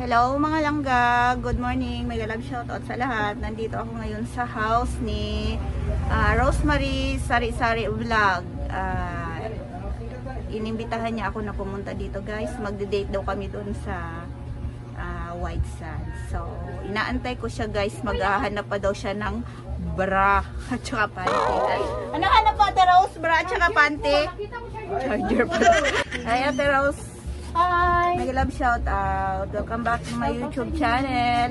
Hello mga langga, good morning, may love shoutout sa lahat. Nandito ako ngayon sa house ni Rosemary Sari-Sari Vlog. Inimbitahan niya ako na pumunta dito guys. Magde-date daw kami doon sa White Sands. So, inaantay ko siya guys. Maghahanap pa daw siya ng bra at saka panty. Ano hanap mo Ate Rose? Bra at saka panty? Charger pa. Ay Ate Rose. Hi! May love shout out. Welcome back to my YouTube channel.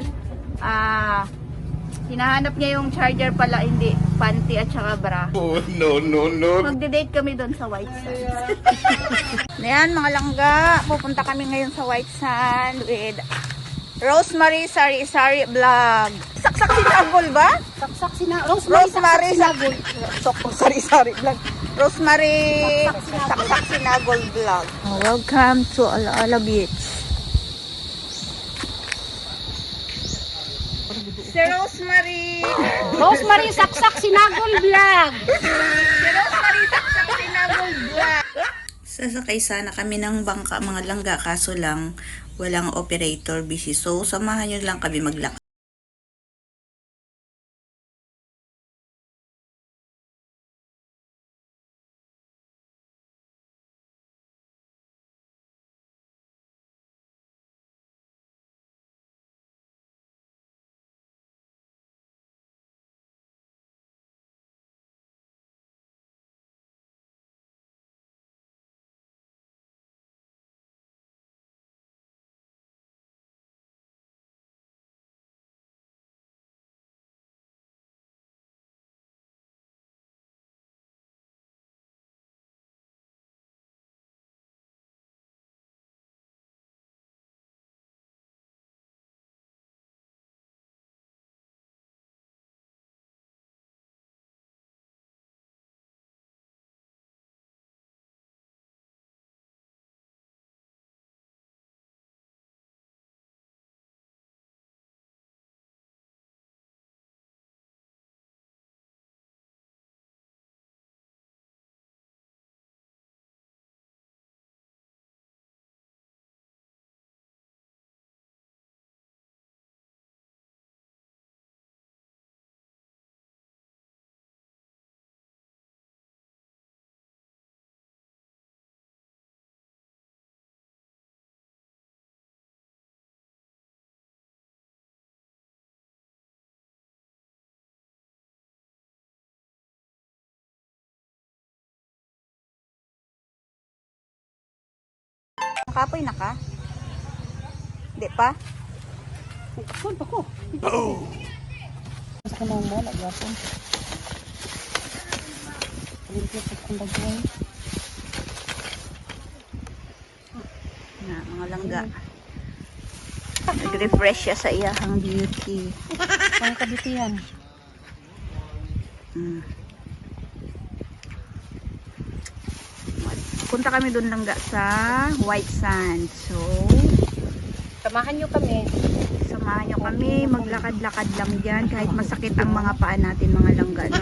Hinahanap niya yung charger pala, hindi panty at saka bra. Oh, no. Magde-date kami doon sa White Sands. Ayan mga langga, pupunta kami ngayon sa White Sands with Rosemary Sari-Sari Vlog. Saksak sinagol ba? Saksak sina Rosemary Sari-Sari Vlog. Rosemary Saksak Sinagol Vlog. Welcome to Alaala Beach. Si Rosemary. Rosemary Saksak Sinagol Vlog. Si Rosemary Saksak Sinagol Vlog. Sasakay sana kami ng bangka mga langga kaso lang walang operator busy. So samahan nyo lang kami maglakad. Nakapoy na ka? Hindi pa? Saan pa ko? Sa kanang mo, nagyapon. Limpyo sa kundagay. Na, mga langga. Nag-refresh siya sa iyahang beauty. Ang kabitihan. Punta kami doon langga sa White Sands. So, Samahan nyo kami. samahan nyo kami. Maglakad-lakad lang dyan. Kahit masakit ang mga paa natin mga langga. No?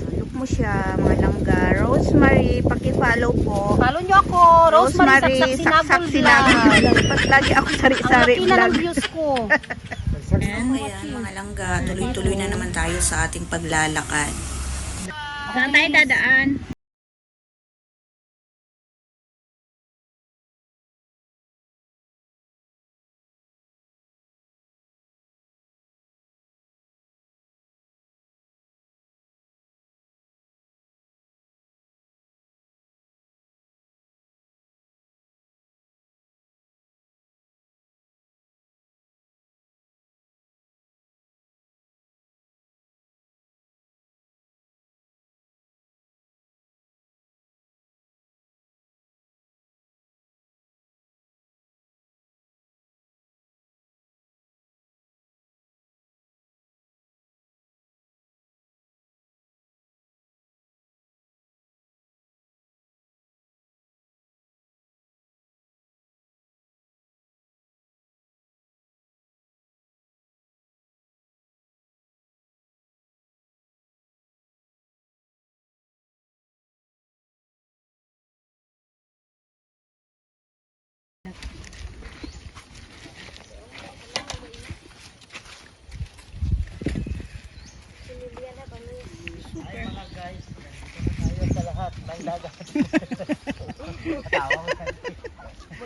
So, look mo siya mga langga. Rosemary, paki-follow po. Follow nyo ako. Rosemary Saksak Sinagol Vlog. Pas lagi ako sari-sari Ang laki na ng vlog. views ko. Ayan mga langga, tuloy-tuloy na naman tayo sa ating paglalakad. Saan tayo dadaan?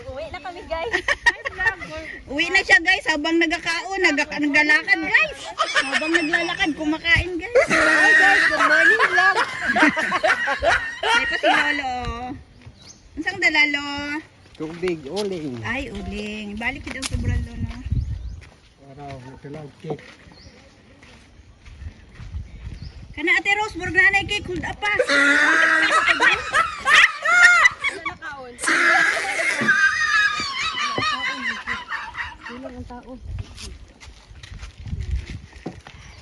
Uwi na kami guys. Uwi na siya guys, habang nagkakaon, naglalakad guys. Habang naglalakad, kumakain guys. Hi guys, good morning vlog. Ito si Lolo. Isang dalalo. Tubig, uling. Ay, uling. Balik ka daw sa bralo, no? Araw, tulog, cake. Kana Ate Rose, burg na anay cake, hold up pa.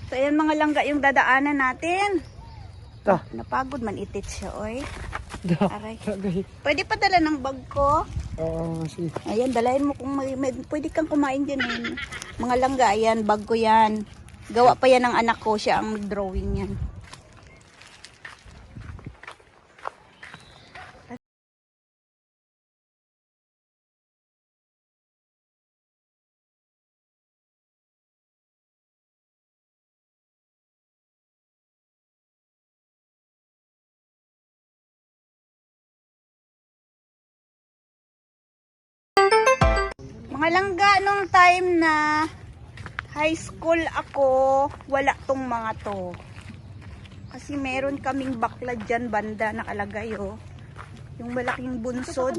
So, ayan mga langga yung dadaanan natin. Ta. Napagod man itit siya, oy. Da. Aray. Pwede pa dala ng bag ko. Oo, sige. Ayan, dalahin mo kung pwede kang kumain dyan. Eh. Mga langga, ayan, bag ko yan. Gawa pa yan ng anak ko, siya ang drawing yan. Mga langga, nung time na high school ako, wala tong mga to. Kasi meron kaming baklad dyan banda nakalagay, oh. Yung malaking bunsod.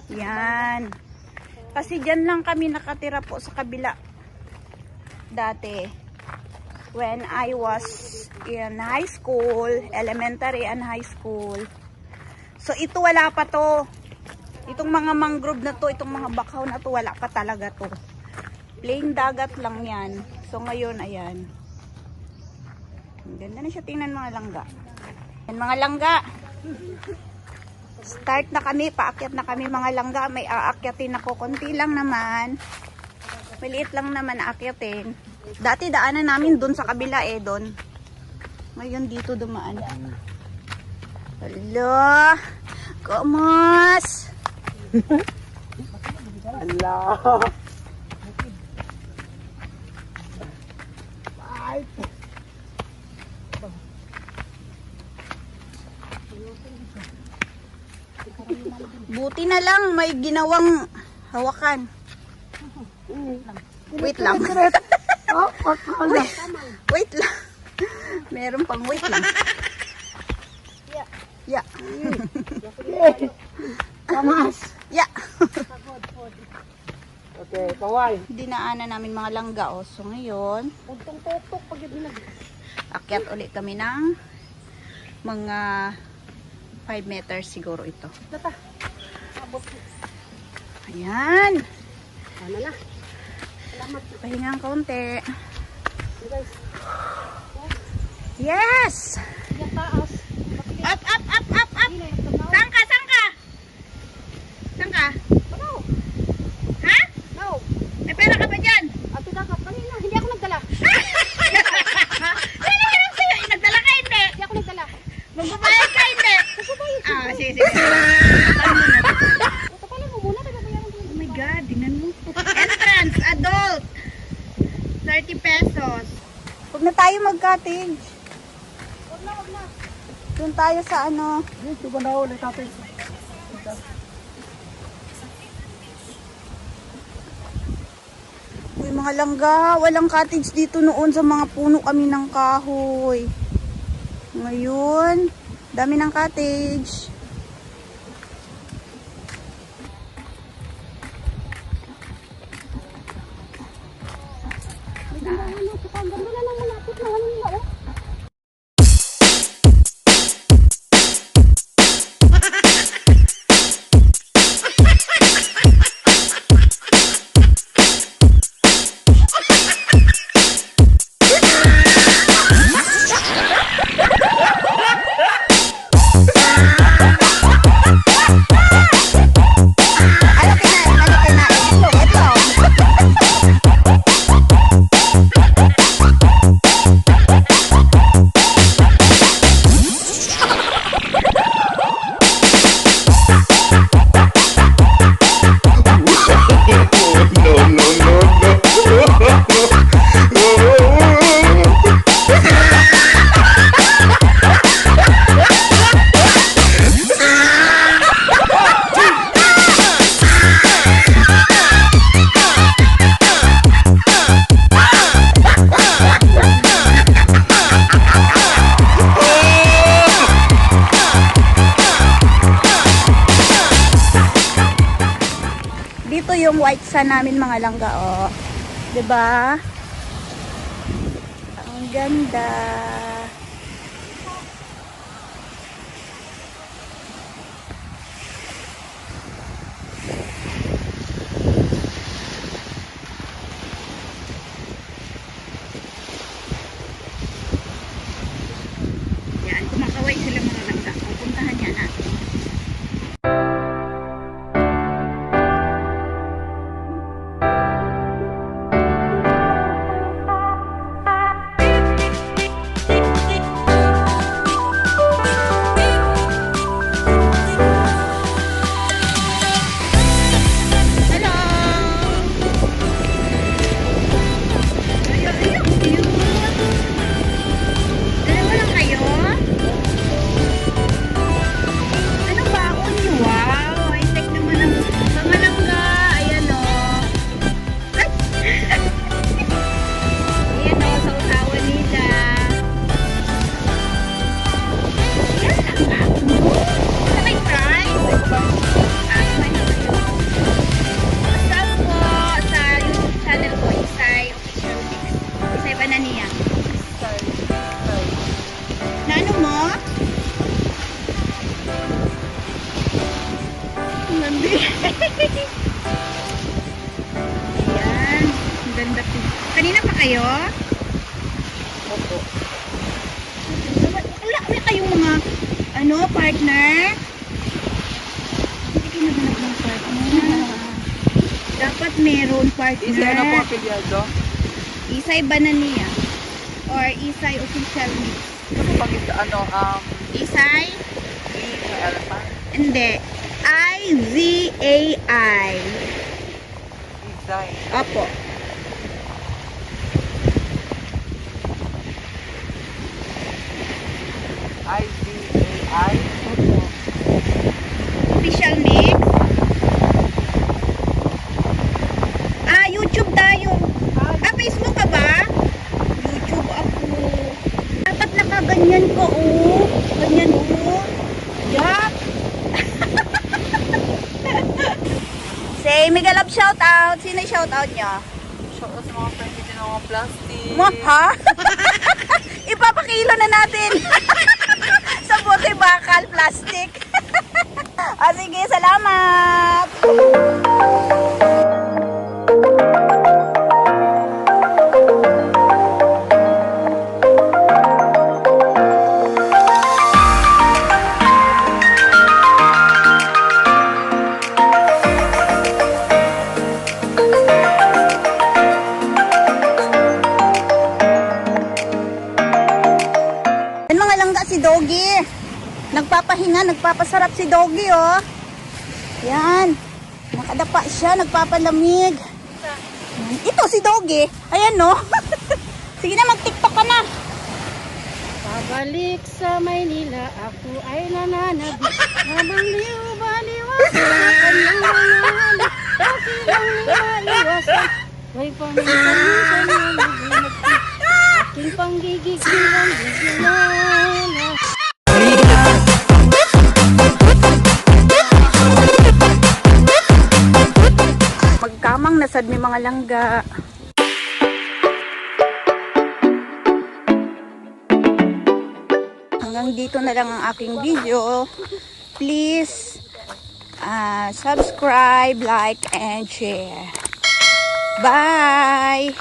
Yan. Kasi dyan lang kami nakatira po sa kabila. Dati. When I was in high school, elementary and high school. So ito wala pa to. Itong mga mangrove na to, itong mga bakaw na to, wala pa talaga to. Plain dagat lang yan. So ngayon, ayan. Ang ganda na siya, tingnan mga langga. Yan mga langga. Start na kami, paakyat na kami mga langga. May aakyatin ako, konti lang naman. Maliit lang naman aakyatin. Dati daanan namin dun sa kabila eh, dun. Ngayon dito dumaan. Hala, kamas. Allah. Buti na lang may ginawang hawakan. Wait lang. Wait lang. Meron pang wait lang. Yeah. Kamas. Yeah. Okay, kaway. Dinaanan namin mga langga, oh. So ngayon, akyat ulit kami ng mga 5 meters siguro ito. Ayan. Ano na? Pahinga ang kaunti. Yes! Yung taas. Up, up, up, up, up! Saan ka? Saan ka? Saan ka? No. Ha? No. May pera ka ba dyan? Ate dapat kanina. Hindi ako nagdala. Sino ka lang sa'yo? Nagdala ka hindi? Hindi ako nagdala. Magbabayad ka hindi? Ah, sige, sige. Tapalan mo muna. Tagabayaran ko. Oh my God, tingnan mo. Entrance, adult. 30 pesos. Huwag na tayo mag-cottage. Wag na, wag na. Doon tayo sa ano. Dito ba na ulit natin? Uy, mga langga, walang cottage dito noon sa mga puno kami ng kahoy. Ngayon, dami ng cottage. Ano, ang ganda na lang malapit na ano nila, oh. Dito yung white sand namin mga langga, oh. 'Di ba? Ang ganda. Yan, kumakaway sila mga langga. Pupuntahan niya natin. Ayan. Ang ganda po. Kanina pa kayo? Opo. Wala kayong mga partner? Hindi kayo naghanap ng partner. Dapat meron partner. Isa na po apelyado? Isay Banania. Or Isay Official Mix. Ano pag Isay? elephant? Hindi. I-Z-A-I. Isay. Opo. I-Z-A-I. Opo. Official Mix. YouTube tayo. Facebook ka ba? YouTube ako. Dapat nakaganyan ko, oh. Ganyan, oh. Yup. Say, Mega Love shoutout. Sino yung shoutout nyo? Shout out sa mga friends dito ng mga plastic. Mo, ha? Ipapakilo na natin. Sa bote bakal, plastic. Sige, salamat. Si Doggy. Nagpapahinga, nagpapasarap si Doggy, oh. Yan. Nakadapa siya, nagpapalamig. Ito si Doggy. Ayan, no. Sige na, mag-TikTok ka na. Pabalik sa Maynila, ako ay nananabik. Habang liw-baliwas sa kanyang bayan. Bakit lang naiwasan? May paminsan-minsan na maginagpit. Aking panggigigilan, gigilan. Magkamang nasad may mga langga. Hanggang dito na lang ang aking video. Please subscribe, like, and share. Bye!